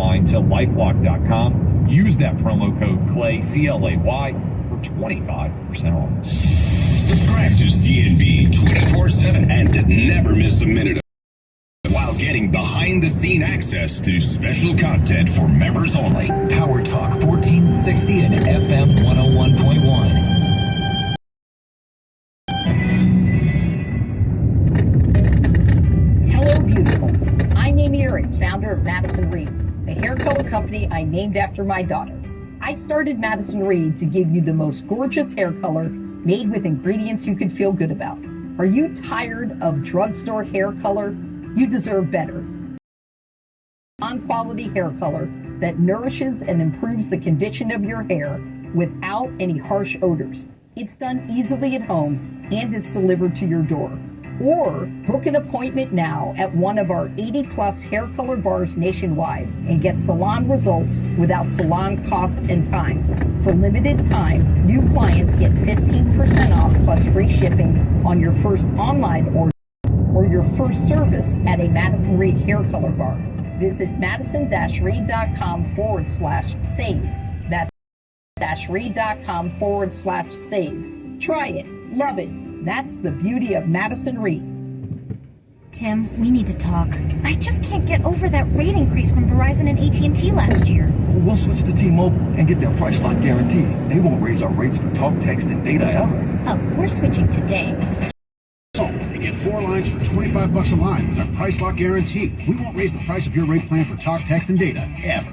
online to LifeLock.com. Use that promo code CLAY, C-L-A-Y, for 25% off. Subscribe to CNB 24/7 and never miss a minute of while getting behind-the-scene access to special content for members only. Power Talk 1460 and FM 101.1. Hello, beautiful. I'm Amy Eric, founder of Madison Reed, a hair color company I named after my daughter. I started Madison Reed to give you the most gorgeous hair color made with ingredients you can feel good about. Are you tired of drugstore hair color? You deserve better. On-quality hair color that nourishes and improves the condition of your hair without any harsh odors. It's done easily at home and it's delivered to your door. Or book an appointment now at one of our 80-plus hair color bars nationwide and get salon results without salon cost and time. For limited time, new clients get 15% off plus free shipping on your first online order or your first service at a Madison Reed hair color bar. Visit madison-reed.com/save. That's -reed.com/save. Try it. Love it. That's the beauty of Madison Reed. Tim, we need to talk. I just can't get over that rate increase from Verizon and AT&T last year. We'll switch to T-Mobile and get their price lock guarantee. They won't raise our rates for talk, text, and data ever. Oh, we're switching today. So, you get 4 lines for $25 a line with our price lock guarantee. We won't raise the price of your rate plan for talk, text, and data, ever.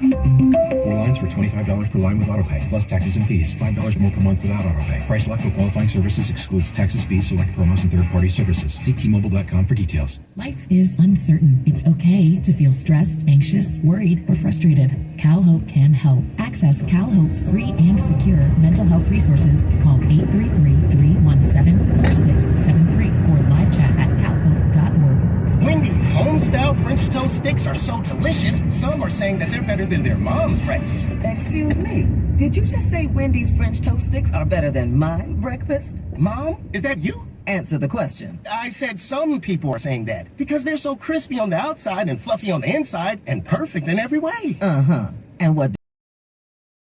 4 lines for $25 per line with autopay, plus taxes and fees. $5 more per month without autopay. Price lock for qualifying services excludes taxes, fees, select promos, and third-party services. See T-Mobile.com for details. Life is uncertain. It's okay to feel stressed, anxious, worried, or frustrated. CalHope can help. Access CalHope's free and secure mental health resources. Call 833-317-4673 or live chat at calhope.org. Wendy's home-style French toast sticks are so delicious, some are saying that they're better than their mom's breakfast. Excuse me, did you just say Wendy's French toast sticks are better than my breakfast? Mom, is that you? Answer the question. I said some people are saying that because they're so crispy on the outside and fluffy on the inside and perfect in every way. Uh-huh. And what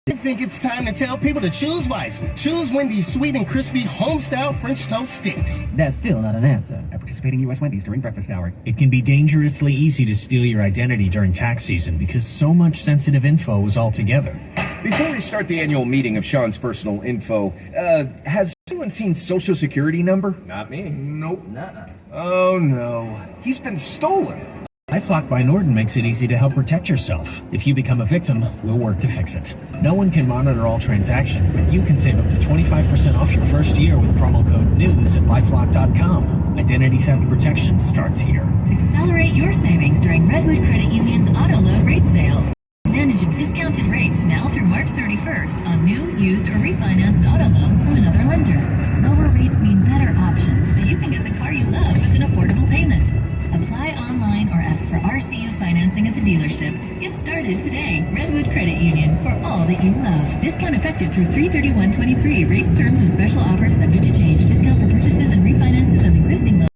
I think it's time to tell people to choose wisely. Choose Wendy's sweet and crispy home-style French toast sticks. That's still not an answer. At participating U.S. Wendy's during breakfast hour. It can be dangerously easy to steal your identity during tax season because so much sensitive info is all together. Before we start the annual meeting of Sean's personal info, has anyone seen Social Security number? Not me. Nope. Nuh-uh. Oh no. He's been stolen. LifeLock by Norton makes it easy to help protect yourself. If you become a victim, we'll work to fix it. No one can monitor all transactions, but you can save up to 25% off your first year with promo code NEWS at LifeLock.com. Identity theft protection starts here. Accelerate your savings during Redwood Credit Union's Auto Low Rate Sale. Advantage of discounted rates now through March 31st on new, used, or refinanced auto loans from another lender. Lower rates mean better options, so you can get the car you love with an affordable payment. Apply online or ask for RCU financing at the dealership. Get started today. Redwood Credit Union, for all that you love. Discount effective through 3/31/23. Rates, terms, and special offers subject to change. Discount for purchases and refinances of existing loans.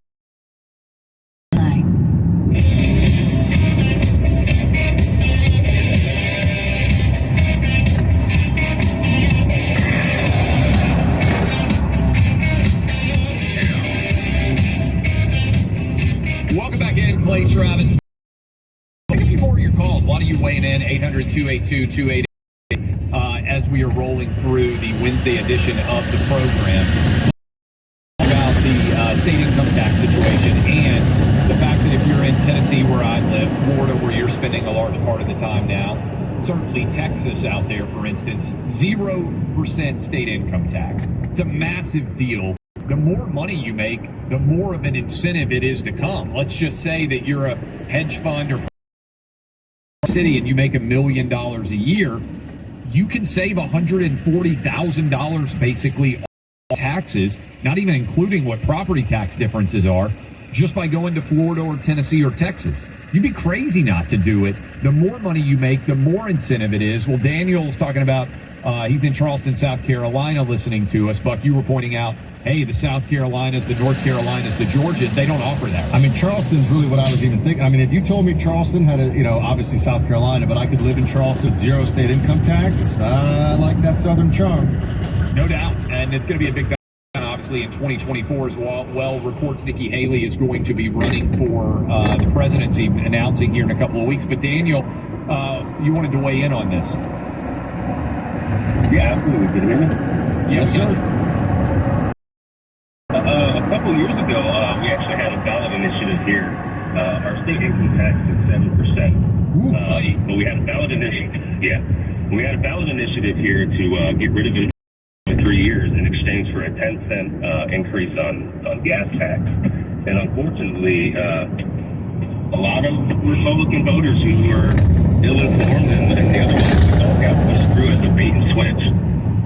Welcome back in, Clay Travis. Thank you for your calls. A lot of you weighing in, 800-282-2888, as we are rolling through the Wednesday edition of the program about the state income tax situation and the fact that if you're in Tennessee, where I live, Florida, where you're spending a large part of the time now, certainly Texas out there, for instance, 0% state income tax. It's a massive deal. The more money you make, the more of an incentive it is to come. Let's just say that you're a hedge fund or city and you make $1 million a year, you can save $140,000 basically on taxes, not even including what property tax differences are, just by going to Florida or Tennessee or Texas. You'd be crazy not to do it. The more money you make, the more incentive it is. Well, Daniel's talking about He's in Charleston, South Carolina, listening to us. Buck, you were pointing out, hey, the South Carolinas, the North Carolinas, the Georgias, they don't offer that. I mean, Charleston's really what I was even thinking. I mean, if you told me Charleston had obviously South Carolina, but I could live in Charleston, zero state income tax, I like that Southern charm. No doubt, and it's going to be a big obviously in 2024 as well. Reports Nikki Haley is going to be running for the presidency, announcing here in a couple of weeks. But Daniel, you wanted to weigh in on this. Yeah, absolutely. Can you hear me? Yes, sir. A couple years ago, we actually had a ballot initiative here. Our state income tax is 7%. But we had a ballot initiative. Yeah, we had a ballot initiative here to get rid of it for 3 years in exchange for a 10-cent increase on gas tax. And unfortunately, a lot of Republican voters who were ill-informed and the other ones all got pushed through as a bait and switch.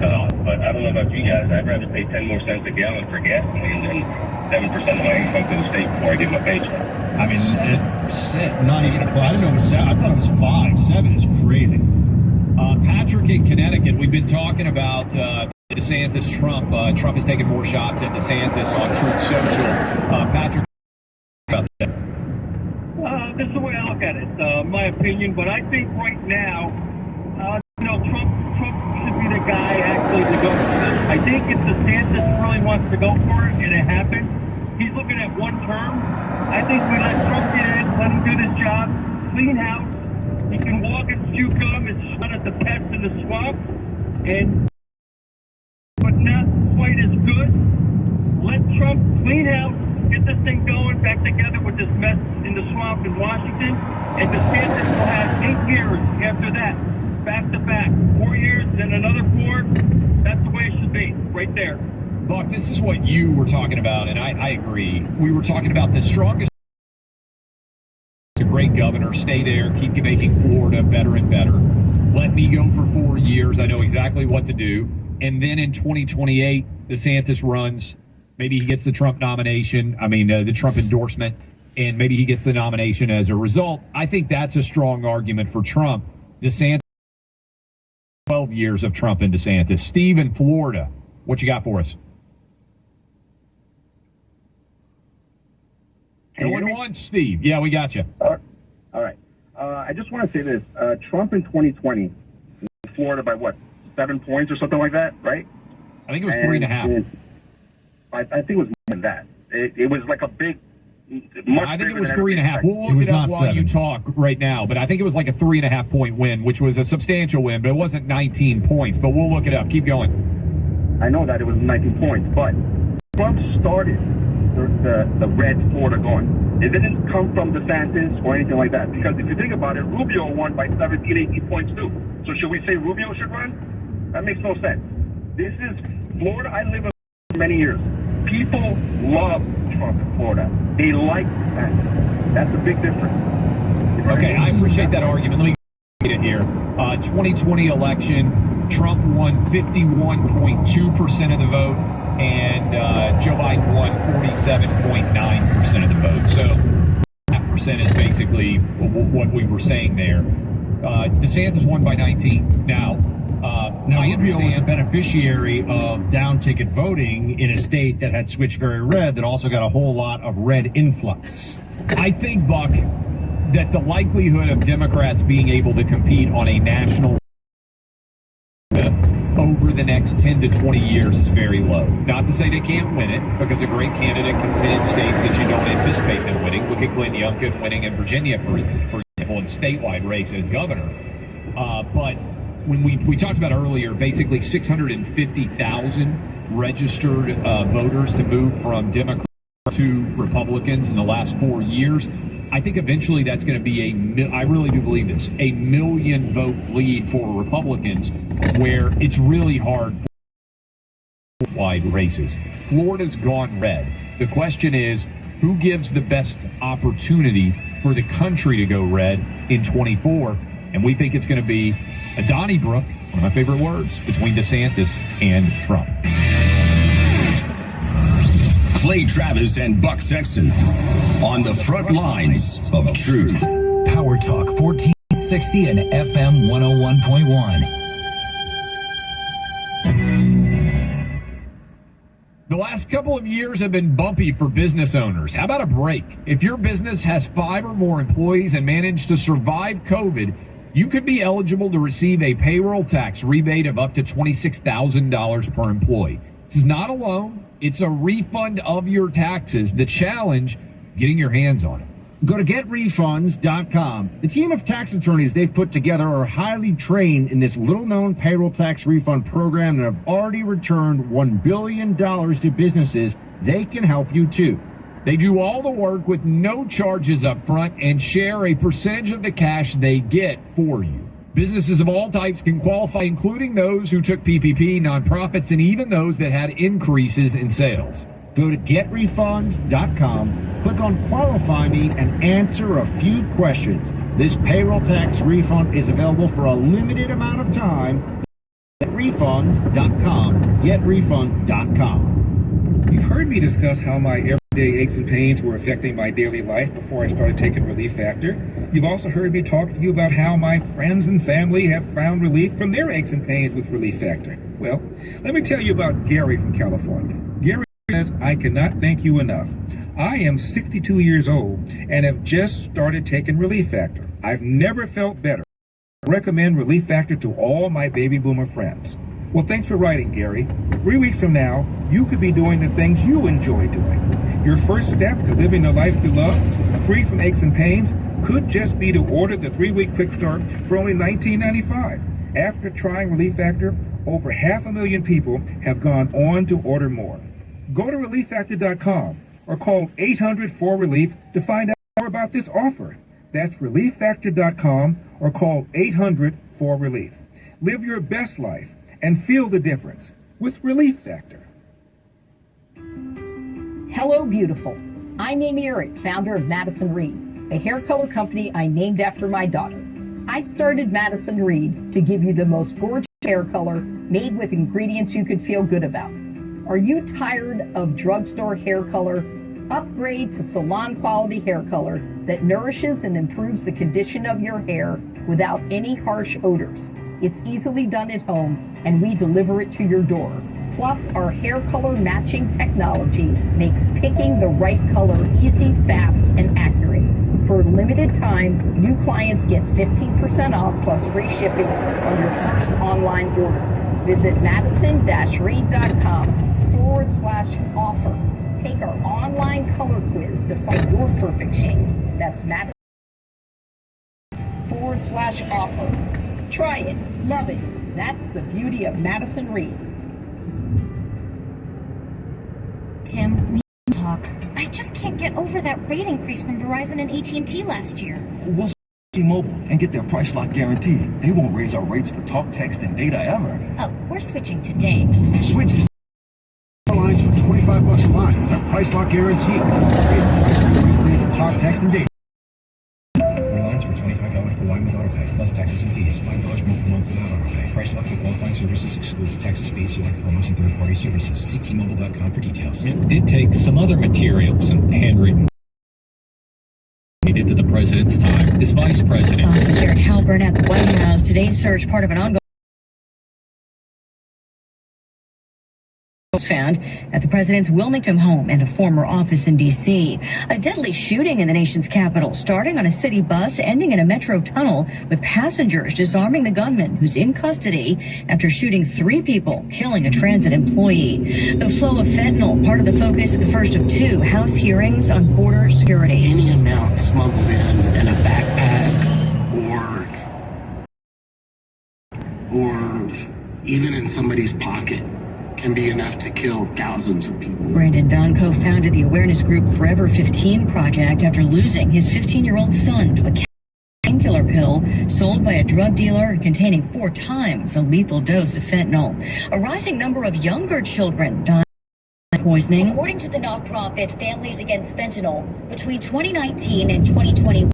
But I don't know about you guys. I'd rather pay 10 more cents a gallon for gasoline than 7% of my income to the state before I get my paycheck. I mean, it's not even. I didn't know it was 7. I thought it was 5. 7 is crazy. Patrick in Connecticut, we've been talking about DeSantis, Trump. Trump has taken more shots at DeSantis on Truth Social. Patrick, about that. This is the way I look at it. My opinion, but I think right now, Trump should be the guy actually to go. I think if DeSantis really wants to go for it and it happens, he's looking at one term. I think we let Trump get in, let him do this job, clean house. He can walk and chew gum and shut at the pests in the swamp, but not quite as good. Let Trump clean house, get this thing going back together with this mess in the swamp in Washington, and DeSantis will have 8 years after that, back to back. 4 years, then another 4. That's the way it should be, right there. Buck, this is what you were talking about, and I agree. We were talking about the strongest. A great governor. Stay there. Keep making Florida better and better. Let me go for 4 years. I know exactly what to do. And then in 2028, DeSantis runs. Maybe he gets the Trump nomination. The Trump endorsement, and maybe he gets the nomination as a result. I think that's a strong argument for Trump. DeSantis, 12 years of Trump and DeSantis. Steve in Florida, what you got for us? Going once, Steve. Yeah, we got you. All right. I just want to say this. Trump in 2020, Florida by what, 7 points or something like that, right? I think it was 3.5. I think it was more than that. It was like a big, much I think bigger it was than 3.5. We'll look it up while you talk right now, but I think it was like a 3.5 point win, which was a substantial win, but it wasn't 19 points. But we'll look it up. Keep going. I know that it was 19 points, but Trump started the red Florida going. It didn't come from DeSantis or anything like that, because if you think about it, Rubio won by 17, 18 points too. So should we say Rubio should run? That makes no sense. This is Florida. I live in for many years. People love Trump in Florida. They like DeSantis. That's a big difference. Okay, I appreciate that argument. Let me get it here. 2020 election, Trump won 51.2% of the vote, and Joe Biden won 47.9% of the vote. So 0.5% is basically what we were saying there. DeSantis won by 19. Now Rubio was a beneficiary of down-ticket voting in a state that had switched very red, that also got a whole lot of red influx. I think, Buck, that the likelihood of Democrats being able to compete on a national over the next 10 to 20 years is very low. Not to say they can't win it, because a great candidate can win in states that you don't anticipate them winning. Look at Glenn Youngkin winning in Virginia, for example, in statewide race as governor. But when we talked about earlier, basically 650,000 registered voters to move from Democrats to Republicans in the last 4 years. I think eventually that's going to be I really do believe this, a 1 million vote lead for Republicans, where it's really hard for wide races. Florida's gone red. The question is, who gives the best opportunity for the country to go red in 24? And we think it's going to be a Donnybrook, one of my favorite words, between DeSantis and Trump. Clay Travis and Buck Sexton on the front lines of truth. Power Talk 1460 and FM 101.1. The last couple of years have been bumpy for business owners. How about a break? If your business has 5 or more employees and managed to survive COVID, you could be eligible to receive a payroll tax rebate of up to $26,000 per employee. This is not a loan. It's a refund of your taxes. The challenge, getting your hands on it. Go to getrefunds.com. The team of tax attorneys they've put together are highly trained in this little-known payroll tax refund program and have already returned $1 billion to businesses. They can help you, too. They do all the work with no charges up front and share a percentage of the cash they get for you. Businesses of all types can qualify, including those who took PPP, nonprofits, and even those that had increases in sales. Go to getrefunds.com, click on Qualify Me, and answer a few questions. This payroll tax refund is available for a limited amount of time. Getrefunds.com. Getrefunds.com. You've heard me discuss how my everyday aches and pains were affecting my daily life before I started taking Relief Factor. You've also heard me talk to you about how my friends and family have found relief from their aches and pains with Relief Factor. Well, let me tell you about Gary from California. Gary says, I cannot thank you enough. I am 62 years old and have just started taking Relief Factor. I've never felt better. I recommend Relief Factor to all my baby boomer friends. Well, thanks for writing, Gary. 3 weeks from now, you could be doing the things you enjoy doing. Your first step to living the life you love, free from aches and pains, could just be to order the 3-week quick start for only $19.95. After trying Relief Factor, over 500,000 people have gone on to order more. Go to ReliefFactor.com or call 800-4RELIEF to find out more about this offer. That's ReliefFactor.com or call 800-4RELIEF. Live your best life and feel the difference with Relief Factor. Hello, beautiful. I'm Amy Eric, founder of Madison Reed, a hair color company I named after my daughter. I started Madison Reed to give you the most gorgeous hair color made with ingredients you could feel good about. Are you tired of drugstore hair color? Upgrade to salon quality hair color that nourishes and improves the condition of your hair without any harsh odors. It's easily done at home and we deliver it to your door. Plus, our hair color matching technology makes picking the right color easy, fast, and accurate. For a limited time, new clients get 15% off plus free shipping on your first online order. Visit madison-reed.com/offer. Take our online color quiz to find your perfect shade. That's madison-offer. Try it. Love it. That's the beauty of Madison Reed. Tim, we can talk. I just can't get over that rate increase from Verizon and AT&T last year. We'll T-Mobile and get their price lock guarantee. They won't raise our rates for talk, text, and data ever. Oh, we're switching today. Switch to lines for $25 a line with our price lock guarantee. Raise the price of your rate plan for talk, text, and data. 4 lines for $25 per line with autopay, plus taxes and fees. $5 more per month without autopay. Price lock for qualifying services excludes taxes, fees, select promos, and third-party services. See T-Mobile.com for details. It did take some other materials and handwritten needed to the president's time. His vice president. Officer Halpern at the White House. Today's search, part of an ongoing found at the president's Wilmington home and a former office in D.C. A deadly shooting in the nation's capital, starting on a city bus, ending in a metro tunnel, with passengers disarming the gunman who's in custody after shooting 3 people, killing a transit employee. The flow of fentanyl, part of the focus of the first of 2 House hearings on border security. Any amount smuggled in a backpack or even in somebody's pocket can be enough to kill thousands of people. Brandon Dunn co-founded the awareness group Forever 15 Project after losing his 15-year-old son to a painkiller pill sold by a drug dealer containing 4 times the lethal dose of fentanyl. A rising number of younger children died of poisoning. According to the nonprofit Families Against Fentanyl, between 2019 and 2021,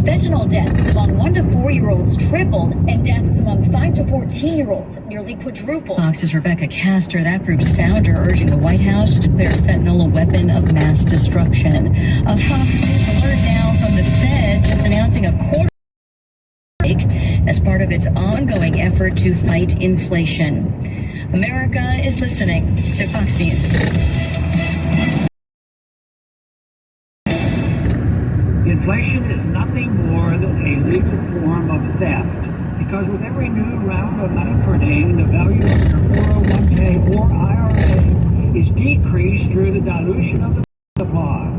fentanyl deaths among 1 to 4-year-olds tripled, and deaths among 5 to 14-year-olds nearly quadrupled. Fox's Rebecca Castor, that group's founder, urging the White House to declare fentanyl a weapon of mass destruction. A Fox News alert now from the Fed, just announcing a quarter break as part of its ongoing effort to fight inflation. America is listening to Fox News. Inflation is nothing more than a legal form of theft, because with every new round of money printing, the value of your 401k or IRA is decreased through the dilution of the supply.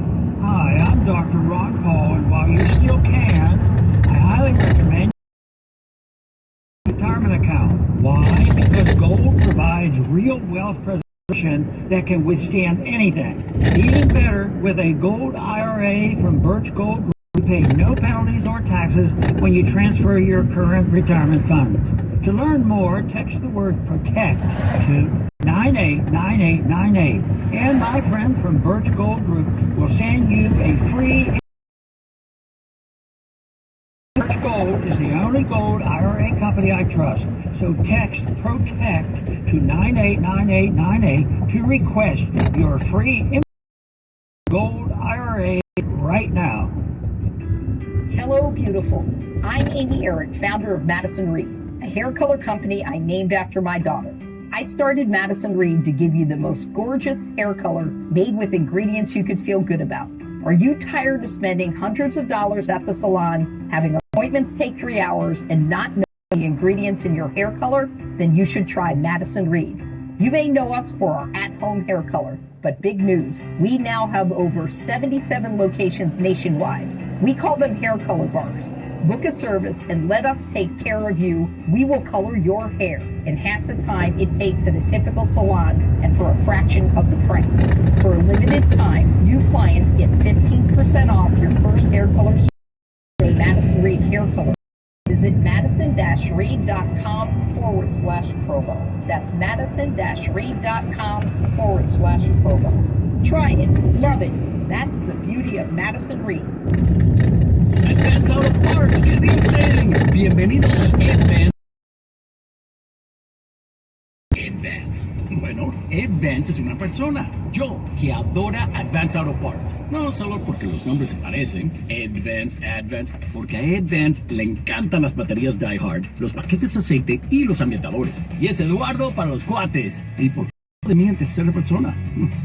Hi, I'm Dr. Ron Paul, and while you still can, I highly recommend a retirement account. Why? Because gold provides real wealth preservation that can withstand anything. Even better, with a gold IRA from Birch Gold Group, you pay no penalties or taxes when you transfer your current retirement funds. To learn more, text the word PROTECT to 989898, and my friends from Birch Gold Group will send you a free. Birch Gold is the only gold IRA company I trust, so text PROTECT to 989898 to request your free gold IRA right now. Hello, beautiful. I'm Amy Eric, founder of Madison Reed, a hair color company I named after my daughter. I started Madison Reed to give you the most gorgeous hair color made with ingredients you could feel good about. Are you tired of spending hundreds of dollars at the salon, having appointments take 3 hours, and not knowing the ingredients in your hair color? Then you should try Madison Reed. You may know us for our at-home hair color, but big news, we now have over 77 locations nationwide. We call them hair color bars. Book a service and let us take care of you. We will color your hair in half the time it takes at a typical salon and for a fraction of the price. For a limited time, new clients get 15% off your first hair color service. Madison Reed Hair Color. Visit madison-reed.com/promo. That's madison-reed.com/promo. Try it. Love it. That's the beauty of Madison Reed. Advance Auto Parts, ¿qué dicen? Bienvenidos al Advance. Advance. Bueno, Advance es una persona. Yo, que adora Advance Auto Parts. No solo porque los nombres se parecen, Advance, porque a Advance le encantan las baterías Die Hard, los paquetes de aceite y los ambientadores. Y es Eduardo para los cuates. Y por de mí en tercera persona.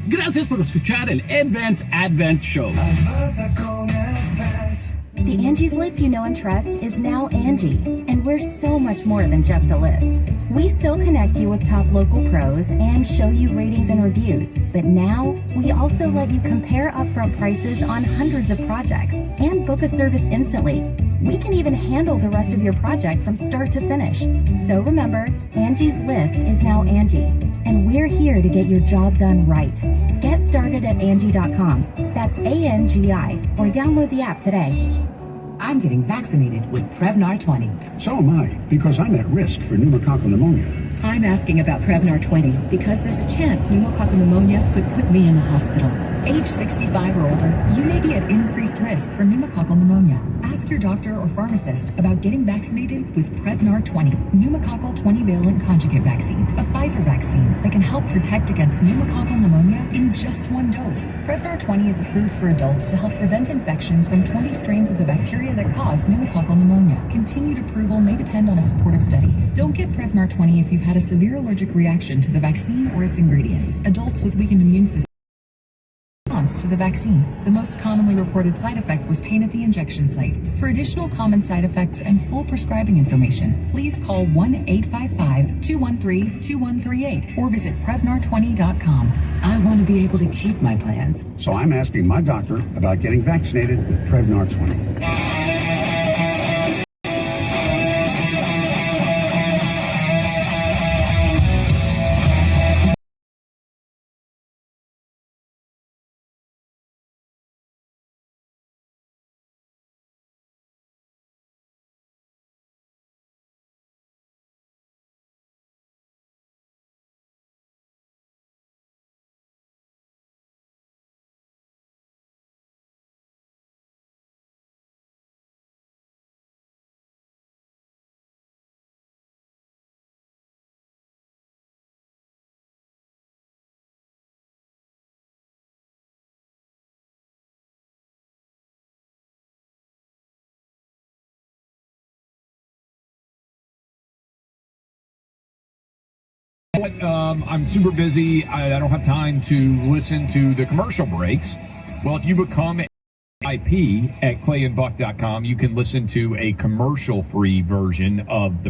Gracias por escuchar el Advance Show. The Angie's List you know and trust is now Angie, and we're so much more than just a list. We still connect you with top local pros and show you ratings and reviews, but now we also let you compare upfront prices on hundreds of projects and book a service instantly. We can even handle the rest of your project from start to finish. So remember, Angie's List is now Angie, and we're here to get your job done right. Get started at Angie.com. That's ANGI, or download the app today. I'm getting vaccinated with Prevnar 20. So am I, because I'm at risk for pneumococcal pneumonia. I'm asking about Prevnar 20 because there's a chance pneumococcal pneumonia could put me in the hospital. Age 65 or older, you may be at increased risk for pneumococcal pneumonia. Ask your doctor or pharmacist about getting vaccinated with Prevnar 20, pneumococcal 20-valent conjugate vaccine, a Pfizer vaccine that can help protect against pneumococcal pneumonia in just one dose. Prevnar 20 is approved for adults to help prevent infections from 20 strains of the bacteria that cause pneumococcal pneumonia. Continued approval may depend on a supportive study. Don't get Prevnar 20 if you've had a severe allergic reaction to the vaccine or its ingredients. Adults with weakened immune systems to the vaccine. The most commonly reported side effect was pain at the injection site. For additional common side effects and full prescribing information, please call 1-855-213-2138 or visit Prevnar20.com. I want to be able to keep my plans. So I'm asking my doctor about getting vaccinated with Prevnar 20. I'm super busy. I don't have time to listen to the commercial breaks. Well, if you become IP at clayandbuck.com, you can listen to a commercial-free version of the